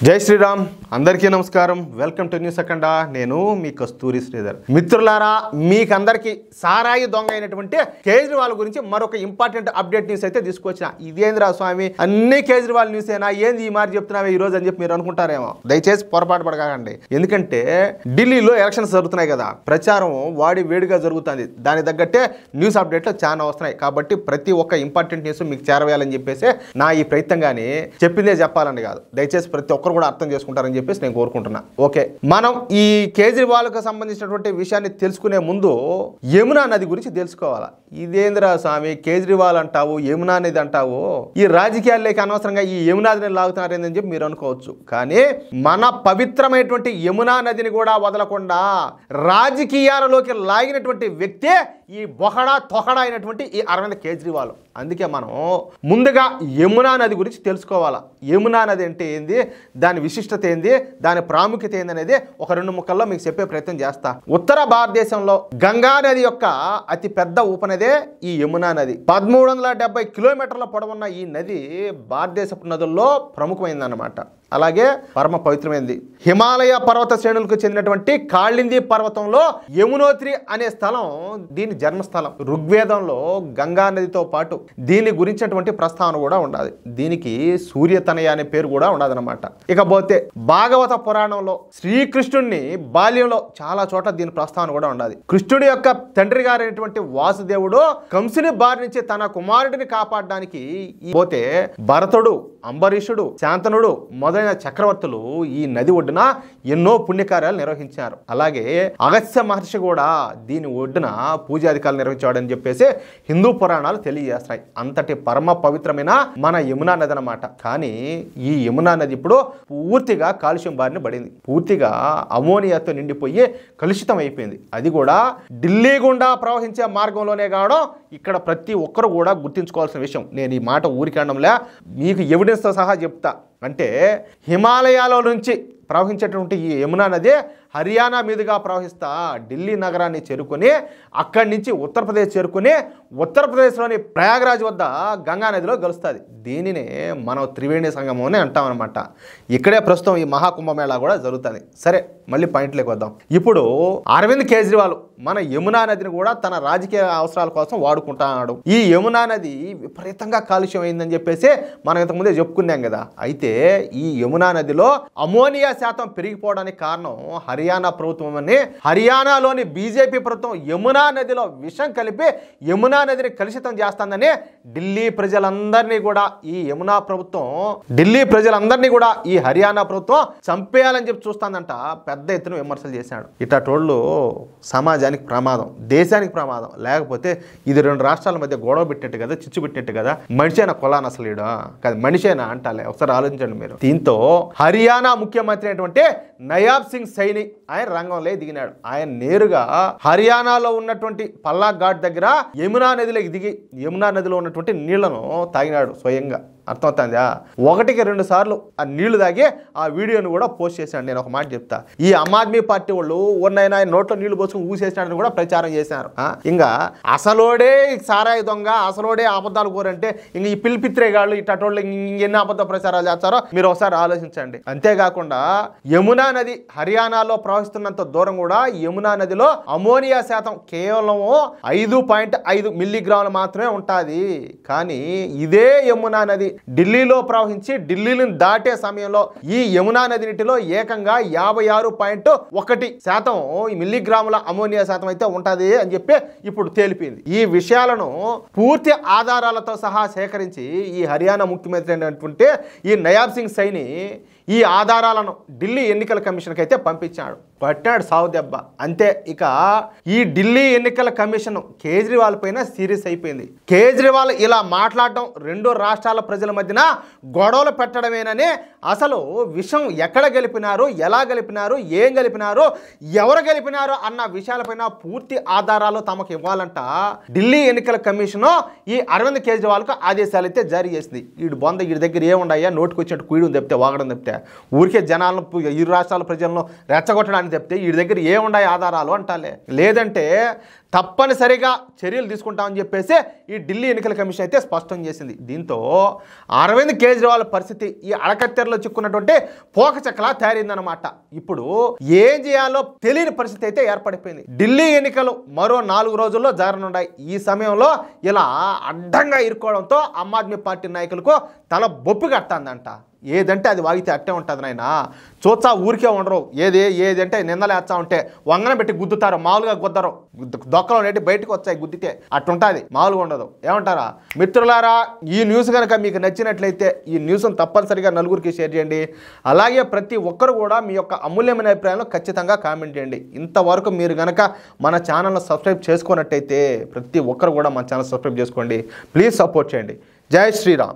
జై శ్రీరామ్ అందరికీ నమస్కారం వెల్కమ్ టు న్యూస్ అఖండ నేను మీ కస్తూరి శ్రీధర్ మిత్రులారా మీకందరికీ సారాయి దొంగ అయినటువంటి కేజ్రీవాల్ గురించి మరొక ఇంపార్టెంట్ అప్డేట్ న్యూస్ అయితే తీసుకొచ్చిన ఇదేంద్రా స్వామి అన్ని కేజ్రీవాల్ న్యూస్ అయినా ఏంది ఈ మాట చెప్తున్నావే ఈ రోజు అని చెప్పి మీరు అనుకుంటారేమో దయచేసి పొరపాటు పడకండి ఎందుకంటే ఢిల్లీలో ఎలక్షన్స్ జరుగుతున్నాయి కదా ప్రచారం వాడి వేడిగా జరుగుతుంది దాని తగ్గట్టే న్యూస్ అప్డేట్లు చాలా వస్తున్నాయి కాబట్టి ప్రతి ఒక్క ఇంపార్టెంట్ న్యూస్ మీకు చేరవేయాలని చెప్పేసి నా ఈ ప్రయత్నం కానీ చెప్పిందే చెప్పాలని కాదు దయచేసి ప్రతి ఒక్కరు కూడా అర్థం చేసుకుంటారని చెప్పేసి నేను కోరుకుంటున్నా ఓకే మనం ఈ కేజ్రీవాల్కి సంబంధించినటువంటి విషయాన్ని తెలుసుకునే ముందు యమునా నది గురించి తెలుసుకోవాలా ఇదేంద్రా స్వామి కేజ్రీవాల్ అంటావు యమునా నది అంటావు ఈ రాజకీయాల్లోకి అనవసరంగా ఈ యమునా నదిని లాగుతున్నారని చెప్పి మీరు అనుకోవచ్చు కానీ మన పవిత్రమైనటువంటి యమునా నదిని కూడా వదలకుండా రాజకీయాలలోకి లాగినటువంటి వ్యక్తే ఈ బొహడా తొహడా అయినటువంటి ఈ అరవింద్ కేజ్రీవాల్ అందుకే మనం ముందుగా యమునా నది గురించి తెలుసుకోవాలా యమునా నది అంటే ఏంది దాని విశిష్టత ఏంది దాని ప్రాముఖ్యత ఏంది అనేది ఒక రెండు ముక్కల్లో మీకు చెప్పే ప్రయత్నం చేస్తా ఉత్తర భారతదేశంలో గంగా నది యొక్క అతి పెద్ద ఉపనదే ఈ యమునా నది 1370 కిలోమీటర్ల పొడవున్న ఈ నది భారతదేశపు నదుల్లో ప్రముఖమైందన్నమాట అలాగే పరమ పవిత్రమైంది హిమాలయ పర్వత శ్రేణులకు చెందినటువంటి కాళింది పర్వతంలో యమునోత్రి అనే స్థలం దీని జన్మస్థలం ఋగ్వేదంలో గంగా నదితో పాటు దీని గురించినటువంటి ప్రస్తావన కూడా ఉండాలి దీనికి సూర్యతనయ అనే పేరు కూడా ఉండదన్నమాట ఇకపోతే భాగవత పురాణంలో శ్రీకృష్ణుడిని బాల్యంలో చాలా చోట్ల దీని ప్రస్తావన కూడా ఉండాలి కృష్ణుడి యొక్క తండ్రి గారైనటువంటి వాసుదేవుడు కంసుని బారి నుంచి తన కుమారుడిని కాపాడడానికి పోతే భరతుడు అంబరీషుడు శాంతనుడు మొదలైన చక్రవర్తులు ఈ నది ఒడ్డున ఎన్నో పుణ్యకార్యాలు నిర్వహించారు అలాగే అగస్త్య మహర్షి కూడా దీని ఒడ్డున పూజాధికారులు నిర్వహించాడని చెప్పేసి హిందూ పురాణాలు తెలియజేస్తాయి అంతటి పరమ పవిత్రమైన మన యమునా నది అన్నమాట కానీ ఈ యమునా నది ఇప్పుడు పూర్తిగా కాలుష్యం బారిన పడింది పూర్తిగా అమోనియాతో నిండిపోయి కలుషితం అయిపోయింది అది కూడా ఢిల్లీ గుండా ప్రవహించే మార్గంలోనే కావడం ఇక్కడ ప్రతి ఒక్కరు కూడా గుర్తుంచుకోవాల్సిన విషయం నేను ఈ మాట ఊరికడంలే మీకు ఎవిడెన్స్తో సహా చెప్తా అంటే హిమాలయాల నుంచి ప్రవహించేటువంటి ఈ యమునా నది హర్యానా మీదుగా ప్రవహిస్తా ఢిల్లీ నగరాన్ని చేరుకొని అక్కడి నుంచి ఉత్తరప్రదేశ్ చేరుకొని ఉత్తరప్రదేశ్లోని ప్రయాగరాజ్ వద్ద గంగా నదిలో కలుస్తుంది దీనినే మనం త్రివేణి సంగమం అని అంటాం అనమాట ఇక్కడే ప్రస్తుతం ఈ మహాకుంభమేళా కూడా జరుగుతుంది సరే మళ్ళీ పాయింట్లోకి వద్దాం ఇప్పుడు అరవింద్ కేజ్రీవాల్ మన యమునా నదిని కూడా తన రాజకీయ అవసరాల కోసం వాడుకుంటున్నాడు ఈ యమునా నది విపరీతంగా కాలుష్యం అయిందని చెప్పేసి మనం ఇంతకుముందే చెప్పుకున్నాం కదా అయితే ఈ యమునా నదిలో అమోనియా శాతం పెరిగిపోవడానికి కారణం హర్యానా ప్రభుత్వం అని హర్యానాలోని బీజేపీ ప్రభుత్వం యమునా నదిలో విషం కలిపి యమునా నదిని కలుషితం చేస్తుందని ఢిల్లీ ప్రజలందరినీ కూడా ఈ యమునా ప్రభుత్వం ఈ హర్యానా ప్రభుత్వం చంపేయాలని చెప్పి చూస్తుందంట పెద్ద ఎత్తున విమర్శలు చేశాడు ఇటోళ్ళు సమాజానికి ప్రమాదం దేశానికి ప్రమాదం లేకపోతే ఇది రెండు రాష్ట్రాల మధ్య గొడవ పెట్టినట్టు కదా చిచ్చు పెట్టినట్టు కదా మనిషైనా కొలాన్ అసలు కాదు మనిషైనా అంటాలే ఒకసారి ఆలోచించండి మీరు దీంతో హర్యానా ముఖ్యమంత్రి అయినటువంటి నయాబ్ సింగ్ సైని ఆయన రంగంలో దిగినాడు ఆయన నేరుగా హర్యానాలో ఉన్నటువంటి పల్లా ఘాట్ దగ్గర యమునా నదిలోకి దిగి యమునా నదిలో ఉన్నటువంటి నీళ్లను తాగినాడు స్వయంగా అర్థమవుతుందా 1-2 సార్లు ఆ నీళ్లు తాగి ఆ వీడియోను కూడా పోస్ట్ చేశాను నేను ఒక మాట చెప్తా ఈ ఆమ్ ఆద్మీ పార్టీ వాళ్ళు ఉన్నైనా నోట్లో నీళ్లు పోసుకుని ఊసేసినాడని కూడా ప్రచారం చేశారు ఇంకా అసలోడే సారాయి దొంగ అసలోడే అబద్ధాలు కోరంటే ఇంక ఈ పిలిపిత్రేగాళ్ళు ఇటోళ్ళు ఎన్ని అబద్ధ ప్రచారాలు చేస్తారో మీరు ఒకసారి ఆలోచించండి అంతేకాకుండా యమునా నది హర్యానాలో ప్రవహిస్తున్నంత దూరం కూడా యమునా నదిలో అమోనియా శాతం కేవలం 5.5 మిల్లీగ్రాములు మాత్రమే ఉంటుంది కానీ ఇదే యమునా నది ఢిల్లీలో ప్రవహించి ఢిల్లీని దాటే సమయంలో ఈ యమునా నది నీటిలో ఏకంగా 56.1% మిల్లీగ్రాముల అమోనియా శాతం అయితే ఉంటుంది అని చెప్పి ఇప్పుడు తేలిపోయింది ఈ విషయాలను పూర్తి ఆధారాలతో సహా సేకరించి ఈ హర్యానా ముఖ్యమంత్రి అయినటువంటి ఈ నయాబ్ సింగ్ సైని ఈ ఆధారాలను ఢిల్లీ ఎన్నికల కమిషన్కి అయితే పంపించాడు పట్టాడు సావు దెబ్బ అంతే ఇక ఈ ఢిల్లీ ఎన్నికల కమిషన్ కేజ్రీవాల్ పైన సీరియస్ అయిపోయింది కేజ్రీవాల్ ఇలా మాట్లాడడం రెండు రాష్ట్రాల ప్రజల మధ్యన గొడవలు పెట్టడమేనని అసలు విషయం ఎక్కడ గెలిపినారు ఎలా గెలిపినారు ఏం గెలిపినారు ఎవరు గెలిపినారు అన్న విషయాలపైన పూర్తి ఆధారాలు తమకు ఇవ్వాలంట ఢిల్లీ ఎన్నికల కమిషన్ ఈ అరవింద్ కేజ్రీవాల్కు ఆదేశాలు అయితే జారీ చేసింది వీడి దగ్గర ఏముండయా నోటుకు వచ్చినట్టు కుయడం తప్పితే వాగడం తప్పితే ఊరికే జనాలను ఇరు రాష్ట్రాల ప్రజలను రెచ్చగొట్టడానికి చెప్తే వీడి దగ్గర ఏముండాయి ఆధారాలు అంటాలే. లేదంటే తప్పనిసరిగా చర్యలు తీసుకుంటామని చెప్పేసి ఈ ఢిల్లీ ఎన్నికల కమిషన్ అయితే స్పష్టం చేసింది. దీంతో అరవింద్ కేజ్రీవాల్ పరిస్థితి ఈ అడకత్తెరలో చిక్కున్నటువంటి పోకచక్కలా తయారైందనమాట. ఇప్పుడు ఏం చేయాలో తెలియని పరిస్థితి అయితే ఏర్పడిపోయింది. ఢిల్లీ ఎన్నికలు మరో 4 రోజుల్లో జరగనున్నాయి. ఈ సమయంలో ఇలా అడ్డంగా ఇరుక్కోవడంతో ఆమ్ ఆద్మీ పార్టీ నాయకులకు తల బొప్పి కట్టాందంట. ఏదంటే అది వాగితే అట్టే ఉంటుంది నాయన. చూచా ఊరికే ఉండరు. ఏదంటే నిందలేస్తా ఉంటే వంగన పెట్టి గుద్దుతారు, మామూలుగా గుద్దరు. దొక్కలో నెట్టి బయటకు వచ్చాయి గుద్దితే అట్టుంటుంది, మామూలుగా ఉండదు. ఏమంటారా మిత్రులారా? ఈ న్యూస్ కనుక మీకు నచ్చినట్లయితే ఈ న్యూస్ను తప్పనిసరిగా నలుగురికి షేర్ చేయండి. అలాగే ప్రతి ఒక్కరు కూడా మీ యొక్క అమూల్యమైన అభిప్రాయాలను ఖచ్చితంగా కామెంట్ చేయండి. ఇంతవరకు మీరు కనుక మన ఛానల్ను సబ్స్క్రైబ్ చేసుకున్నట్టయితే ప్రతి ఒక్కరు కూడా మన ఛానల్ సబ్స్క్రైబ్ చేసుకోండి. ప్లీజ్ సపోర్ట్ చేయండి. జై శ్రీరామ్.